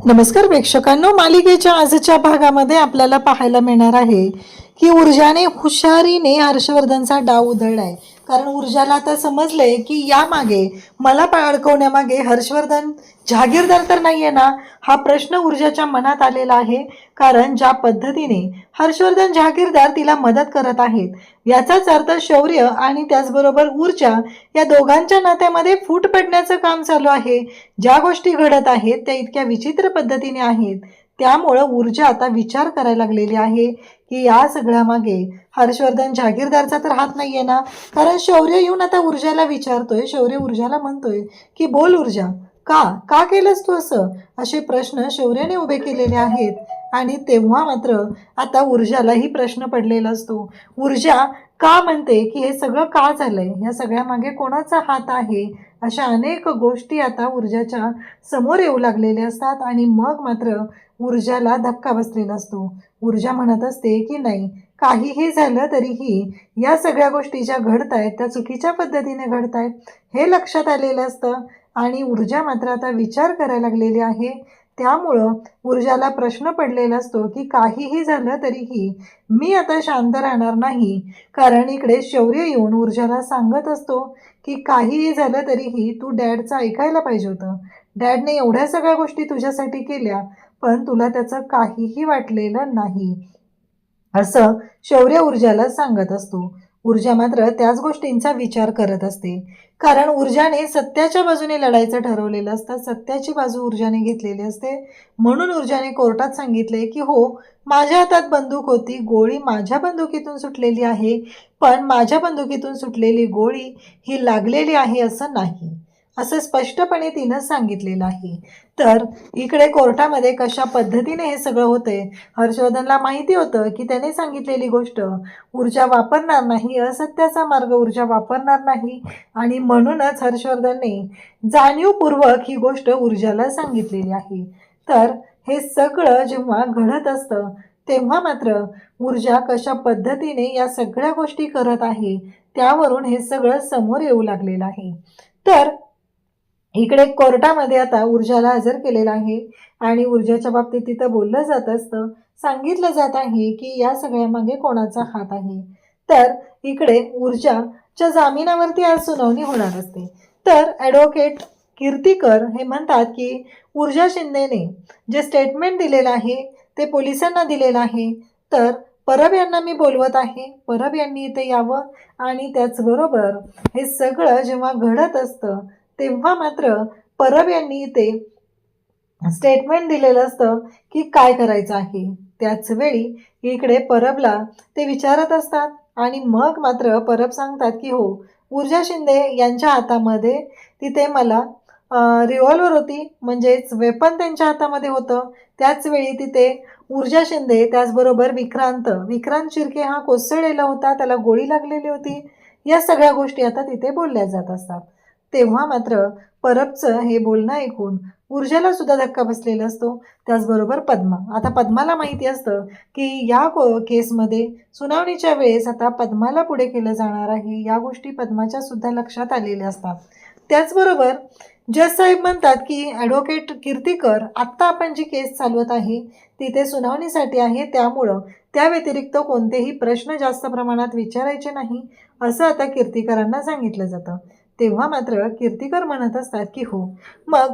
नमस्कार प्रेक्षकांनो, मालिकेच्या आजच्या भागामध्ये आपल्याला पाहायला मिळणार आहे की ऊर्जाने हुशारीने हर्षवर्धनचा डाव उधळलाय. कारण ऊर्जाला आता समजलंय की यामागे मला अडकवण्यामागे हर्षवर्धन जहागीरदार तर नाहीये ना, हा प्रश्न ऊर्जाच्या मनात आलेला आहे. कारण ज्या पद्धतीने हर्षवर्धन जहागीरदार तिला मदत करत आहेत, याचाच अर्थ शौर्य आणि त्याचबरोबर ऊर्जा या दोघांच्या नात्यामध्ये फूट पडण्याचं काम चालू आहे. ज्या गोष्टी घडत आहेत त्या इतक्या विचित्र पद्धतीने आहेत, त्यामुळं ऊर्जा आता विचार करायला लागलेली आहे की या सगळ्या मागे हर्षवर्धन जहागीरदारचा तर हात नाहीये ना. कारण शौर्य येऊन आता ऊर्जाला विचारतोय, शौर्य ऊर्जाला म्हणतोय की बोल ऊर्जा, का का केलंस तू असं, असे प्रश्न शौर्याने उभे केलेले आहेत. आणि तेव्हा मात्र आता ऊर्जालाही प्रश्न पडलेला असतो. ऊर्जा का म्हणते की हे सगळं का झालंय, या सगळ्या मागे कोणाचा हात आहे, अशा अनेक गोष्टी आता ऊर्जाच्या समोर येऊ लागलेल्या असतात. आणि मग मात्र ऊर्जाला धक्का बसलेला असतो. ऊर्जा म्हणत असते की नाही, काहीही झालं तरीही या सगळ्या गोष्टी ज्या घडत आहेत त्या चुकीच्या पद्धतीने घडत आहेत हे लक्षात आलेलं असतं. आणि ऊर्जा मात्र आता विचार करायला लागलेली आहे. त्यामुळं ऊर्जाला प्रश्न पडलेला असतो की काहीही झालं तरीही मी आता शांत राहणार नाही. कारण इकडे शौर्य येऊन ऊर्जाला सांगत असतो की काहीही झालं तरीही तू डॅडचं ऐकायला पाहिजे होतं. डॅडने एवढ्या सगळ्या गोष्टी तुझ्यासाठी केल्या, पण तुला त्याचं काहीही वाटलेलं नाही, असं शौर्य ऊर्जाला सांगत असतो. ऊर्जा मात्र त्याच गोष्टींचा विचार करत असते. कारण ऊर्जाने सत्याच्या बाजूने लढायचं ठरवलेलं असतं, सत्याची बाजू ऊर्जाने घेतलेली असते. म्हणून ऊर्जाने कोर्टात सांगितले की हो, माझ्या हातात बंदूक होती, गोळी माझ्या बंदुकीतून सुटलेली आहे, पण माझ्या बंदुकीतून सुटलेली गोळी ही लागलेली आहे असं नाही, असं स्पष्टपणे तिनं सांगितलेलं आहे. तर इकडे कोर्टामध्ये कशा पद्धतीने हे सगळं होतंय, हर्षवर्धनला माहिती होतं की त्याने सांगितलेली गोष्ट ऊर्जा वापरणार नाही, असत्याचा मार्ग ऊर्जा वापरणार नाही. आणि म्हणूनच हर्षवर्धनने जाणीवपूर्वक ही गोष्ट ऊर्जाला सांगितलेली आहे. तर हे सगळं जेव्हा घडत असतं तेव्हा मात्र ऊर्जा कशा पद्धतीने या सगळ्या गोष्टी करत आहे त्यावरून हे सगळं समोर येऊ लागलेलं आहे. तर इकडे कोर्टामध्ये आता ऊर्जाला हजर केलेलं आहे आणि ऊर्जाच्या बाबतीत तिथं बोललं जात असतं, सांगितलं जात आहे की या सगळ्यामागे कोणाचा हात आहे. तर इकडे ऊर्जाच्या जामिनावरती आज सुनावणी होणार असते. तर ॲडव्होकेट कीर्तिकर हे म्हणतात की ऊर्जा शिंदेने जे स्टेटमेंट दिलेलं आहे ते पोलिसांना दिलेलं आहे. तर परब यांना मी बोलवत आहे, परब यांनी इथे यावं. आणि त्याचबरोबर हे सगळं जेव्हा घडत असतं तेव्हा मात्र परब यांनी ते स्टेटमेंट दिलेलं असतं की काय करायचं आहे. त्याच वेळी इकडे परबला ते विचारत असतात आणि मग मात्र परब सांगतात की हो, ऊर्जा शिंदे यांच्या हातामध्ये तिथे मला रिव्हॉल्वर होती, म्हणजेच वेपन त्यांच्या हातामध्ये होतं. त्याचवेळी तिथे ऊर्जा शिंदे त्याचबरोबर विक्रांत शिर्के हा कोसळलेला होता, त्याला गोळी लागलेली होती. या सगळ्या गोष्टी आता तिथे बोलल्या जात असतात. तेव्हा मात्र परबचं हे बोलणं ऐकून ऊर्जाला सुद्धा धक्का बसलेला असतो. त्याचबरोबर पद्मा, आता पद्माला माहिती असतं की या केसमध्ये सुनावणीच्या वेळेस आता पद्माला पुढे केलं जाणार आहे. या गोष्टी पद्माच्या सुद्धा लक्षात आलेल्या असतात. त्याचबरोबर जज साहेब म्हणतात की ॲडव्होकेट कीर्तिकर, आत्ता आपण जी केस चालवत आहे तिथे सुनावणीसाठी आहे, त्यामुळं त्या व्यतिरिक्त कोणतेही प्रश्न जास्त प्रमाणात विचारायचे नाही, असं आता कीर्तिकरांना सांगितलं जातं. तेव्हा मात्र कीर्तिकर म्हणत असतात की हो, मग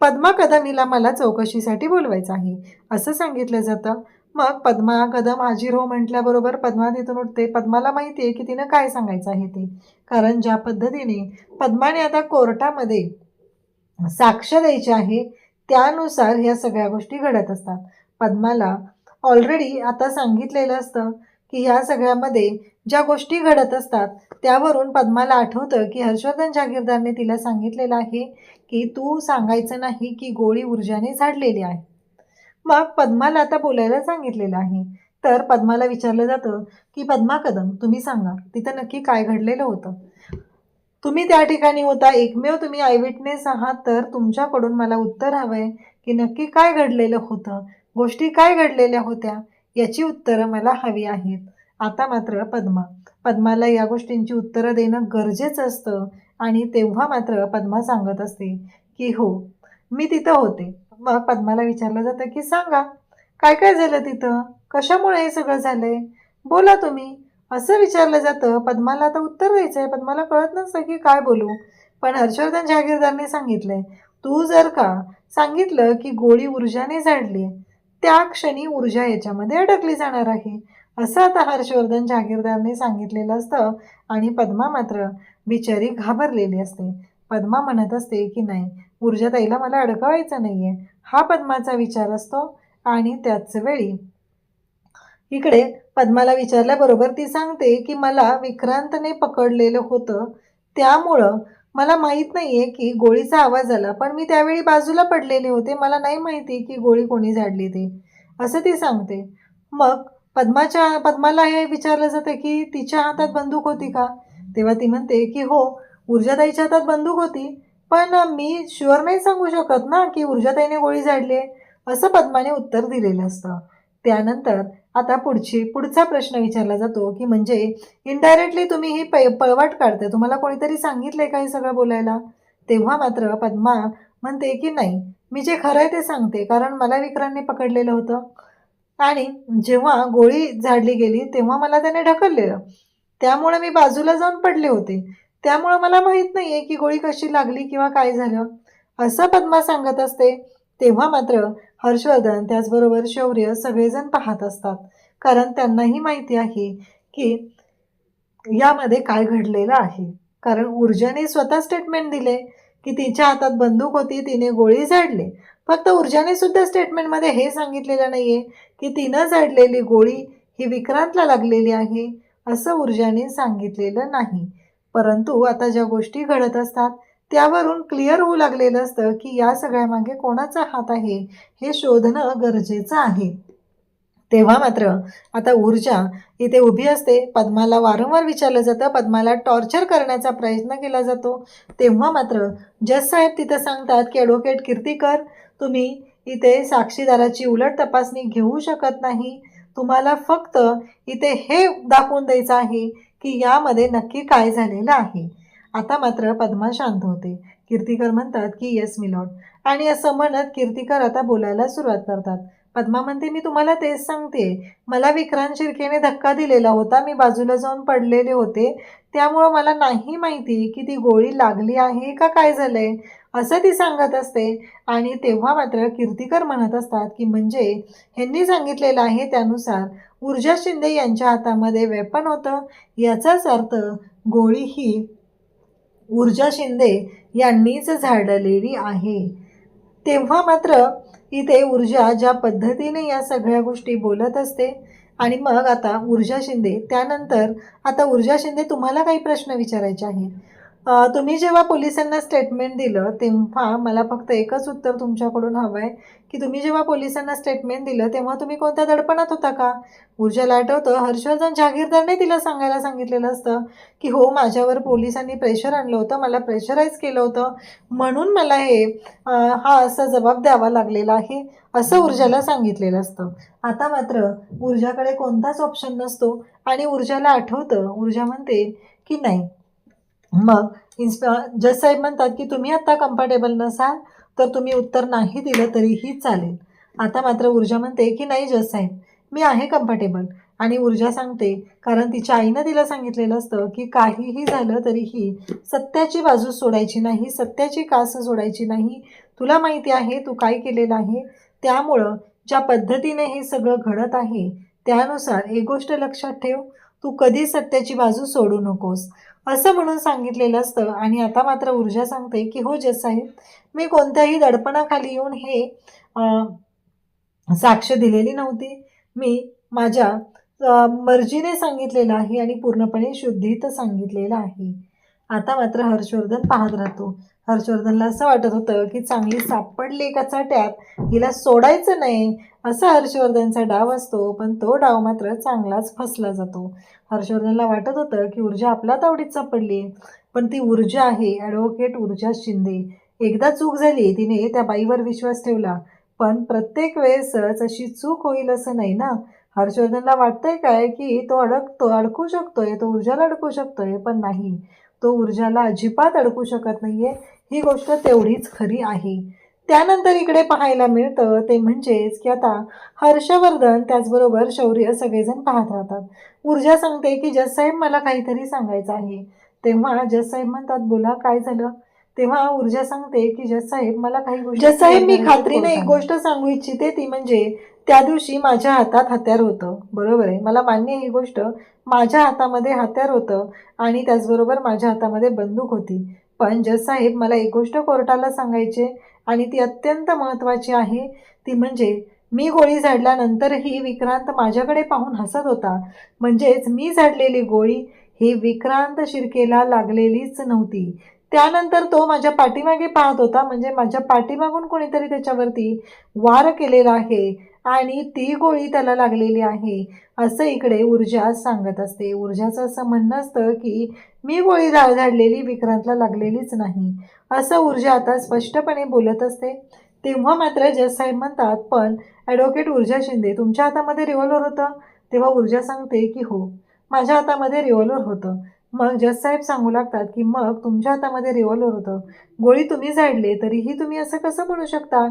पद्मा कदम हिला मला चौकशीसाठी बोलवायचं आहे, असं सांगितलं जातं. मग पद्मा कदम हाजीर हो म्हटल्याबरोबर पद्मा तिथून उठते. पद्माला माहिती आहे की तिनं काय सांगायचं आहे ते. कारण ज्या पद्धतीने पद्माने आता कोर्टामध्ये साक्ष द्यायची आहे त्यानुसार ह्या सगळ्या गोष्टी घडत असतात. पद्माला ऑलरेडी आता सांगितलेलं असतं की ह्या सगळ्यामध्ये ज्या गोष्टी घडत असतात त्यावरून पद्माला आठवतं की हर्षवर्धन जहागीरदारने तिला सांगितलेलं आहे की तू सांगायचं नाही की गोळी ऊर्जाने झाडलेली आहे. मग पद्माला आता बोलायला सांगितलेलं आहे. तर पद्माला विचारलं जातं की पद्मा कदम, तुम्ही सांगा तिथं नक्की काय घडलेलं होतं. तुम्ही त्या ठिकाणी होता, एकमेव तुम्ही आयविटनेस आहात, तर तुमच्याकडून मला उत्तर हवं आहे की नक्की काय घडलेलं होतं, गोष्टी काय घडलेल्या होत्या, याची उत्तरं मला हवी आहेत. आता मात्र पद्माला या गोष्टींची उत्तरं देणं गरजेचं असतं. आणि तेव्हा मात्र पद्मा सांगत असते की हो, मी तिथं होते, मग पद्माला विचारलं जातं की सांगा, काय काय झालं तिथं, कशामुळे हे सगळं झालंय, बोला तुम्ही, असं विचारलं जातं. पद्माला आता उत्तर द्यायचं आहे, पद्माला कळत नसतं की काय बोलू. पण हर्षवर्धन जहागीरदारने सांगितलंय, तू जर का सांगितलं की गोळी ऊर्जाने झाडली, त्या क्षणी ऊर्जा याच्यामध्ये अडकली जाणार आहे, असं आता हर्षवर्धन जहागीरदारने सांगितलेलं असतं. आणि पद्मा मात्र बिचारी घाबरलेली असते. पद्मा म्हणत असते की नाही, ऊर्जाताईला मला अडकवायचं नाहीये, हा पद्माचा विचार असतो. आणि त्याच वेळी इकडे पद्माला विचारल्याबरोबर ती सांगते की मला विक्रांतने पकडलेलं होतं, त्यामुळं मला माहीत नाहीये की गोळीचा आवाज आला, पण मी त्यावेळी बाजूला पडलेले होते, मला नाही माहिती की गोळी कोणी झाडली ते, असं ती सांगते. मग पद्माला हे विचारलं जातं की तिच्या हातात बंदूक होती का, तेव्हा ती म्हणते की हो, ऊर्जाताईच्या हातात बंदूक होती, पण मी शुअर नाही सांगू शकत ना की ऊर्जाताईने गोळी झाडली आहे, असं पद्माने उत्तर दिलेलं असतं. त्यानंतर आता पुढचा प्रश्न विचारला जातो की म्हणजे इनडायरेक्टली तुम्ही ही पळवाट काढते, तुम्हाला कोणीतरी सांगितलंय का हे सगळं बोलायला. तेव्हा मात्र पद्मा म्हणते की नाही, मी जे खरं आहे ते सांगते, कारण मला विक्रांतने पकडलेलं होतं आणि जेव्हा गोळी झाडली गेली तेव्हा मला त्याने ढकललेलं, त्यामुळे मी बाजूला जाऊन पडले होते, त्यामुळं मला माहीत नाही आहे की गोळी कशी लागली किंवा काय झालं, असं पद्मा सांगत असते. तेव्हा मात्र हर्षवर्धन त्याचबरोबर शौर्य सगळेजण पाहत असतात, कारण त्यांनाही माहिती आहे की यामध्ये काय घडलेलं आहे. कारण ऊर्जाने स्वतः स्टेटमेंट दिले की तिच्या हातात बंदूक होती, तिने गोळी झाडली. फक्त ऊर्जाने सुद्धा स्टेटमेंटमध्ये हे सांगितलेलं नाहीये की तिनं झाडलेली गोळी ही विक्रांतला लागलेली आहे, असं ऊर्जाने सांगितलेलं नाही. परंतु आता ज्या गोष्टी घडत असतात त्यावरून क्लिअर होऊ लागलेलं असतं की या सगळ्यामागे कोणाचा हात आहे हे शोधणं गरजेचं आहे. तेव्हा मात्र आता ऊर्जा इथे उभी असते. पद्माला वारंवार विचारलं जातं, पद्माला टॉर्चर करण्याचा प्रयत्न केला जातो. तेव्हा मात्र जज साहेब तिथं सांगतात की ॲडव्होकेट कीर्तिकर, तुम्ही इथे साक्षीदाराची उलट तपासणी घेऊ शकत नाही, तुम्हाला फक्त इथे हे दाखवून द्यायचं आहे की यामध्ये नक्की काय झालेलं आहे. आता मात्र पद्मा शांत होते. कीर्तिकर म्हणतात की येस मिलॉर्ड, आणि असं म्हणत कीर्तिकर आता बोलायला सुरुवात करतात. पद्मा म्हणते, मी तुम्हाला तेच सांगते, मला विक्रांत शिर्केने धक्का दिलेला होता, मी बाजूला जाऊन पडलेले होते, त्यामुळं मला नाही माहिती की ती गोळी लागली आहे का काय झालंय, असं ती सांगत असते. आणि तेव्हा मात्र कीर्तिकर म्हणत असतात की म्हणजे ह्यांनी सांगितलेलं आहे त्यानुसार ऊर्जा शिंदे यांच्या हातामध्ये वेपन होतं, याचाच अर्थ गोळी ही ऊर्जा शिंदे यांनीच झाडलेली आहे. तेव्हा मात्र इथे ऊर्जा ज्या पद्धतीने या सगळ्या गोष्टी बोलत असते. आणि मग आता ऊर्जा शिंदे त्यानंतर आता ऊर्जा शिंदे, तुम्हाला काही प्रश्न विचारायचे आहेत. तुम्ही जेव्हा पोलिसांना स्टेटमेंट दिलं तेव्हा मला फक्त एकच उत्तर तुमच्याकडून हवं आहे की तुम्ही जेव्हा पोलिसांना स्टेटमेंट दिलं तेव्हा तुम्ही कोणत्या दडपणात होता का. ऊर्जाला आठवतं हर्षवर्धन जहागीरदारने तिला सांगायला सांगितलेलं असतं की हो, माझ्यावर पोलिसांनी प्रेशर आणलं होतं, मला प्रेशराईज केलं होतं, म्हणून मला हा असा जबाब द्यावा लागलेला आहे, असं ऊर्जाला सांगितलेलं असतं. आता मात्र ऊर्जाकडे कोणताच ऑप्शन नसतो आणि ऊर्जाला आठवतं. ऊर्जा म्हणते की नाही, मग जज साहेब म्हणतात की तुम्ही आत्ता कम्फर्टेबल नसाल तर तुम्ही उत्तर नाही दिलं तरीही चालेल. आता मात्र ऊर्जा म्हणते की नाही जज साहेब, मी आहे कम्फर्टेबल. आणि ऊर्जा सांगते, कारण तिच्या आईनं तिला सांगितलेलं असतं की काहीही झालं तरीही सत्याची बाजू सोडायची नाही, सत्याची कास सोडायची नाही. तुला माहिती आहे तू काय केलेलं आहे, त्यामुळं ज्या पद्धतीने हे सगळं घडत आहे त्यानुसार एक गोष्ट लक्षात ठेव, तू कधी सत्याची बाजू सोडू नकोस, असं म्हणून सांगितलेलं असतं. आणि आता मात्र ऊर्जा सांगते की हो जज साहेब, मी कोणत्याही दडपणाखाली येऊन हे साक्ष दिलेली नव्हती, मी माझ्या मर्जीने सांगितलेलं आहे आणि पूर्णपणे शुद्धीत सांगितलेलं आहे. आता मात्र हर्षवर्धन पाहत राहतो. हर्षवर्धनला असं वाटत होतं की चांगली सापडली का चाट्यात, हिला सोडायचं नाही, असा हर्षवर्धनचा डाव असतो, पण तो डाव मात्र चांगलाच फसला जातो. हर्षवर्धनला वाटत होतं की ऊर्जा आपल्या तावडीत सापडली, पण ती ऊर्जा आहे ॲडव्होकेट ऊर्जा शिंदे. एकदा चूक झाली, तिने त्या बाईवर विश्वास ठेवला, पण प्रत्येक वेळेसच अशी चूक होईल असं नाही ना. हर्षवर्धनला वाटतंय काय की तो अडकू शकतोय, तो ऊर्जाला अडकू शकतोय, पण नाही, तो ऊर्जाला अजिबात अडकू शकत नाहीये, ही गोष्ट तेवढीच खरी आहे. त्यानंतर इकडे पाहायला मिळतं ते म्हणजेच की आता हर्षवर्धन त्याचबरोबर शौर्य सगळेजण पाहत राहतात. ऊर्जा सांगते की जज साहेब मला काहीतरी सांगायचं आहे. तेव्हा जज साहेब म्हणतात बोला काय झालं. तेव्हा ऊर्जा सांगते की जज साहेब मला काही गोष्टी जज साहेब मी खात्रीने एक गोष्ट सांगू इच्छिते ती म्हणजे त्या दिवशी माझ्या हातात हत्यार होतं. बरोबर आहे, मला मान्य ही गोष्ट. माझ्या हातामध्ये हत्यार होतं आणि त्याचबरोबर माझ्या हातामध्ये बंदूक होती. पण जज साहेब मला एक गोष्ट कोर्टाला सांगायचे आणि ती अत्यंत महत्त्वाची आहे. ती म्हणजे मी गोळी झाडल्यानंतरही विक्रांत माझ्याकडे पाहून हसत होता. म्हणजेच मी झाडलेली गोळी ही विक्रांत शिर्केला लागलेलीच नव्हती. त्यानंतर तो माझ्या पाठीमागे पाहत होता. म्हणजे माझ्या पाठीमागून कोणीतरी त्याच्यावरती वार केलेला आहे आणि ती गोळी त्याला लागलेली आहे असं इकडे ऊर्जा सांगत असते. ऊर्जाचं असं म्हणणं असतं की मी गोळी झाडलेली विक्रांतला लागलेलीच नाही असं ऊर्जा आता स्पष्टपणे बोलत असते. तेव्हा मात्र जज साहेब म्हणतात पण ॲडव्होकेट ऊर्जा शिंदे तुमच्या हातामध्ये रिव्हॉल्वर होतं. तेव्हा ऊर्जा सांगते की हो माझ्या हातामध्ये रिव्हॉल्वर होतं. मग जज साहेब सांगू लागतात की मग तुमच्या हातामध्ये रिव्हॉल्वर होतं, गोळी तुम्ही झाडले तरीही तुम्ही असं कसं म्हणू शकता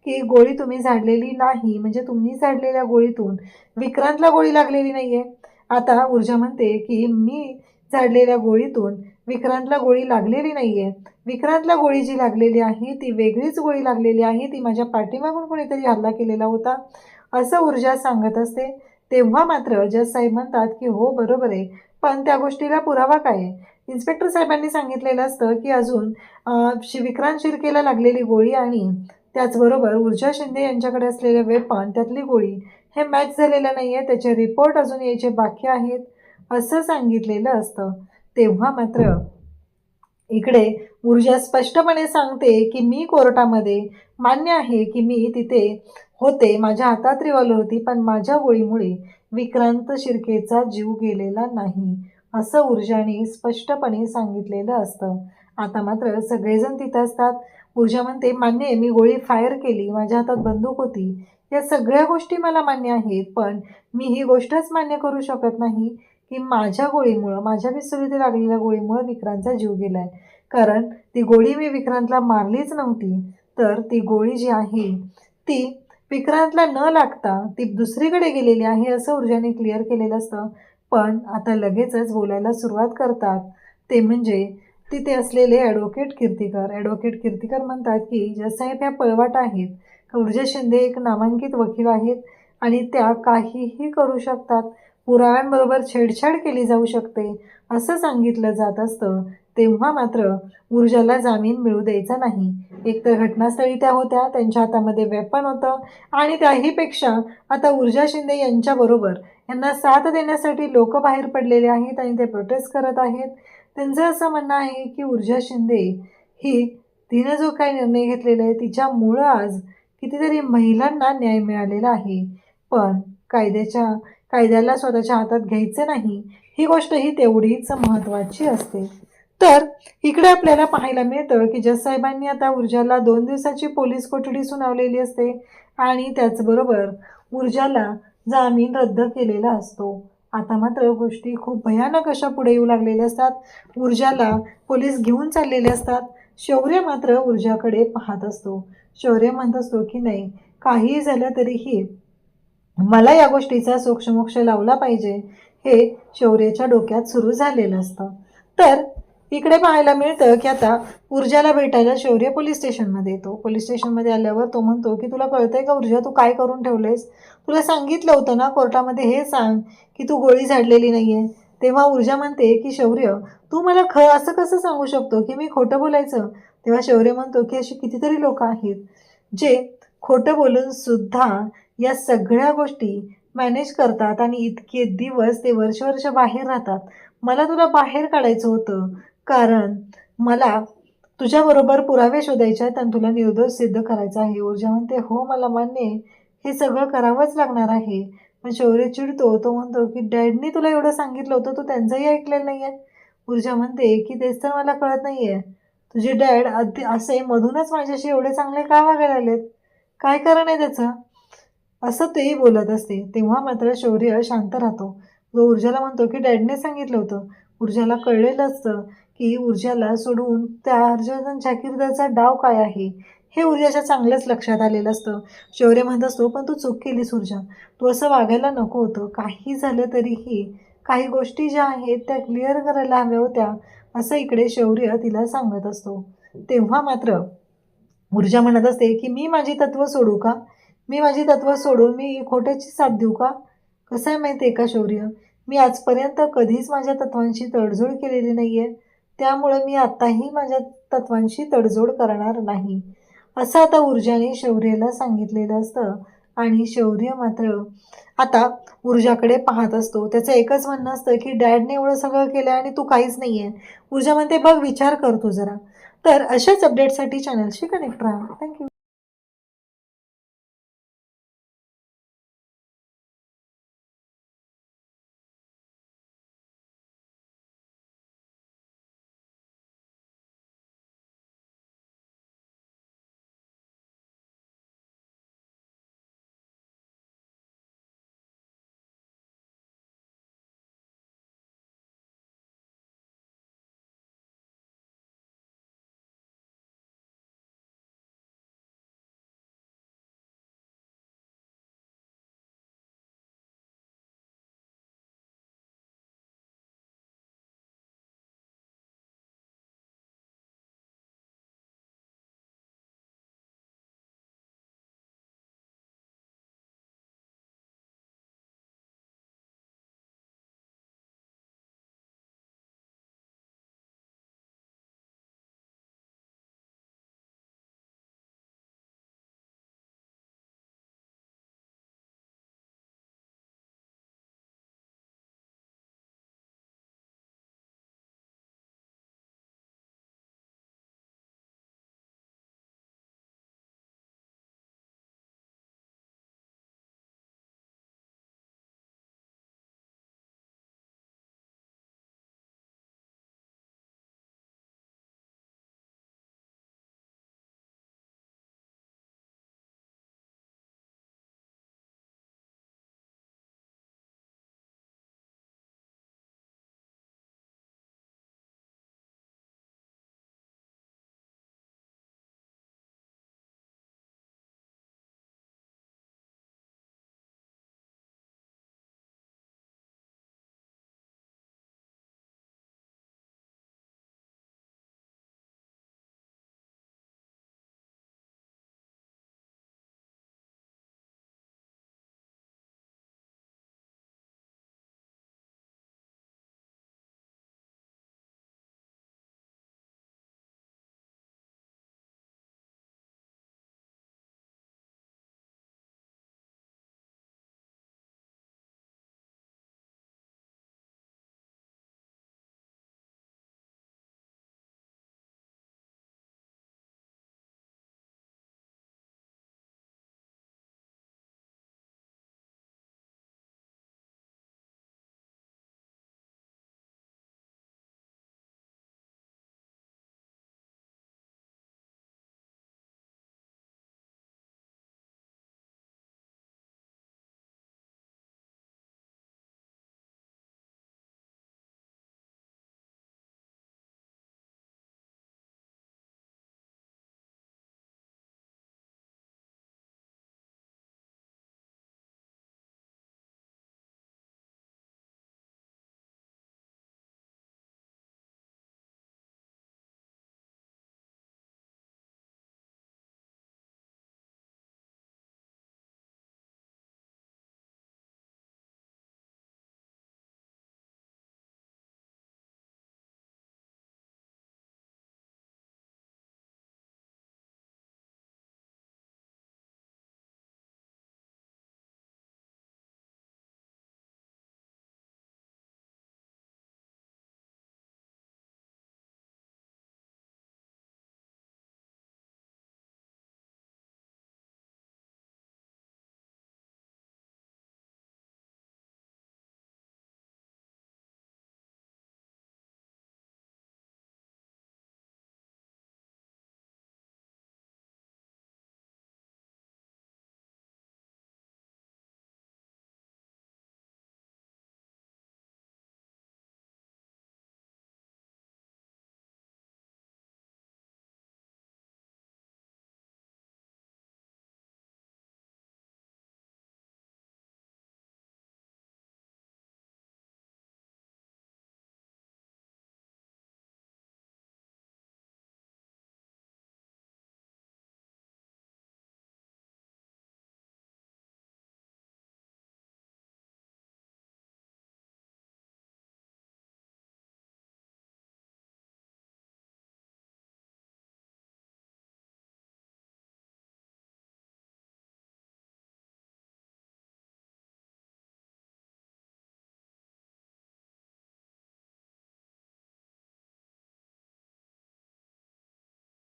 की गोळी तुम्ही झाडलेली नाही. म्हणजे तुम्ही झाडलेल्या गोळीतून विक्रांतला गोळी लागलेली नाही आहे. आता ऊर्जा म्हणते की मी झाडलेल्या गोळीतून विक्रांतला गोळी लागलेली नाही आहे. विक्रांतला गोळी जी लागलेली आहे ती वेगळीच गोळी लागलेली आहे. ती माझ्या पाठीमागून कोणीतरी हल्ला केलेला होता असं ऊर्जा सांगत असते. तेव्हा मात्र जज साहेब म्हणतात की हो बरोबर आहे, पण त्या गोष्टीला पुरावा काय आहे. इन्स्पेक्टर साहेबांनी सांगितलेलं असतं की अजून विक्रांत शिर्केला लागलेली गोळी आणि त्याचबरोबर ऊर्जा शिंदे यांच्याकडे असलेले वेपन त्यातली गोळी हे मॅच झालेलं नाही आहे. त्याचे रिपोर्ट अजून यायचे बाकी आहेत असं सांगितलेलं असतं. तेव्हा मात्र इकडे ऊर्जा स्पष्टपणे सांगते की मी कोर्टामध्ये मान्य आहे की मी तिथे होते, माझ्या हातात रिव्हॉल्वर होती, पण माझ्या गोळीमुळे विक्रांत शिर्केचा जीव गेलेला नाही असं ऊर्जाने स्पष्टपणे सांगितलेलं असतं. आता मात्र सगळेजण तिथं असतात. ऊर्जा म्हणते मान्य आहे मी गोळी फायर केली, माझ्या हातात बंदूक होती, या सगळ्या गोष्टी मला मान्य आहेत, पण मी ही गोष्टच मान्य करू शकत नाही की माझ्या गोळीमुळं माझ्या पिस्तुलीत लागलेल्या गोळीमुळं विक्रांतचा जीव गेला आहे. कारण ती गोळी मी विक्रांतला मारलीच नव्हती, तर ती गोळी जी आहे ती विक्रांतला न लागता ती दुसरीकडे गेलेली आहे असं ऊर्जाने क्लिअर केलेलं असतं. पण आता लगेचच बोलायला सुरुवात करतात ते म्हणजे तिथे असलेले ॲडव्होकेट कीर्तिकर. ॲडव्होकेट कीर्तिकर म्हणतात की जजसाहेब ह्या पळवाट आहेत. ऊर्जा शिंदे एक नामांकित वकील आहेत आणि त्या काहीही करू शकतात, पुराव्यांबरोबर छेडछाड केली जाऊ शकते असं सांगितलं जात असतं. तेव्हा मात्र ऊर्जाला जामीन मिळू द्यायचा नाही. एकतर घटनास्थळी त्या होत्या, त्यांच्या हातामध्ये वेपन होतं आणि त्याहीपेक्षा आता ऊर्जा शिंदे यांच्याबरोबर यांना साथ देण्यासाठी लोक बाहेर पडलेले आहेत आणि ते प्रोटेस्ट करत आहेत. त्यांचं असं म्हणणं आहे की ऊर्जा शिंदे ही तिनं जो काही निर्णय घेतलेला आहे तिच्यामुळं आज कितीतरी महिलांना न्याय मिळालेला आहे. पण कायद्याला स्वतःच्या हातात घ्यायचं नाही ही गोष्ट ही तेवढीच महत्त्वाची असते. तर इकडे आपल्याला पाहायला मिळतं की जज साहेबांनी आता ऊर्जाला 2 दिवसाची पोलीस कोठडी सुनावलेली असते आणि त्याचबरोबर ऊर्जाला जामीन रद्द केलेला असतो. आता मात्र गोष्टी खूप भयानक अशा पुढे येऊ लागलेल्या असतात. ऊर्जाला पोलीस घेऊन चाललेले असतात. शौर्य मात्र ऊर्जाकडे पाहत असतो. शौर्य म्हणत असतो की नाही काहीही झालं तरीही मला या गोष्टीचा सोक्षमोक्ष लावला पाहिजे हे शौर्याच्या डोक्यात सुरू झालेलं असतं. तर इकडे पाहायला मिळतं की आता ऊर्जाला भेटायला शौर्य पोलीस स्टेशनमध्ये येतो. पोलीस स्टेशनमध्ये आल्यावर तो म्हणतो की तुला कळतंय का ऊर्जा तू काय करून ठेवलेस, तुला सांगितलं होतं ना कोर्टामध्ये हे सांग की तू गोळी झाडलेली नाही आहे. तेव्हा ऊर्जा म्हणते की शौर्य तू मला असं कसं सांगू शकतो की मी खोटं बोलायचं. तेव्हा शौर्य म्हणतो की अशी कितीतरी लोक आहेत जे खोटं बोलून सुद्धा या सगळ्या गोष्टी मॅनेज करतात आणि इतके दिवस ते वर्ष बाहेर राहतात. मला तुला बाहेर काढायचं होतं कारण मला तुझ्याबरोबर पुरावे शोधायचे आहेत आणि तुला निर्दोष सिद्ध करायचं आहे. ऊर्जा म्हणते हो मला मान्य आहे, हे सगळं करावंच लागणार आहे. पण शौर्य चिडतो. तो म्हणतो की डॅडनी तुला एवढं सांगितलं होतं, तू त्यांचंही ऐकलेलं नाही आहे. ऊर्जा म्हणते की तेच तर मला कळत नाही आहे, तुझे डॅड असे मधूनच माझ्याशी एवढे चांगले का वागायला लागलेत, काय कारण आहे त्याचं, असं तेही बोलत असते. तेव्हा मात्र शौर्य शांत राहतो. जो ऊर्जाला म्हणतो की डॅडने सांगितलं होतं. ऊर्जाला कळलेलं असतं की ऊर्जाला सोडून त्या हर्षवर्धन जागीरदारचा डाव काय आहे हे ऊर्जाच्या चांगलंच लक्षात आलेलं असतं. शौर्य म्हणत असतो, पण तू चूक केलीस ऊर्जा, तू असं वागायला नको होतं. काही झालं तरीही काही गोष्टी ज्या आहेत त्या क्लिअर करायला हव्या होत्या, असं इकडे शौर्य तिला सांगत असतो. तेव्हा मात्र ऊर्जा म्हणत असते की मी माझी तत्त्व सोडू का? मी माझी तत्त्व सोडून मी खोट्याची साथ देऊ का? कसं आहे माहिती आहे का शौर्य, मी आजपर्यंत कधीच माझ्या तत्त्वांशी तडजोड केलेली नाही आहे. त्यामुळं मी आत्ताही माझ्या तत्त्वांशी तडजोड करणार नाही. असं आता ऊर्जाने शौर्याला सांगितलेलं असतं आणि शौर्य मात्र आता ऊर्जाकडे पाहत असतो. त्याचं एकच म्हणणं असतं की डॅडने एवढं सगळं केलं आणि तू काहीच नाही आहे. ऊर्जा म्हणते, बघ विचार कर तू जरा. तर अशाच अपडेटसाठी चॅनलशी कनेक्ट राहा. थँक्यू.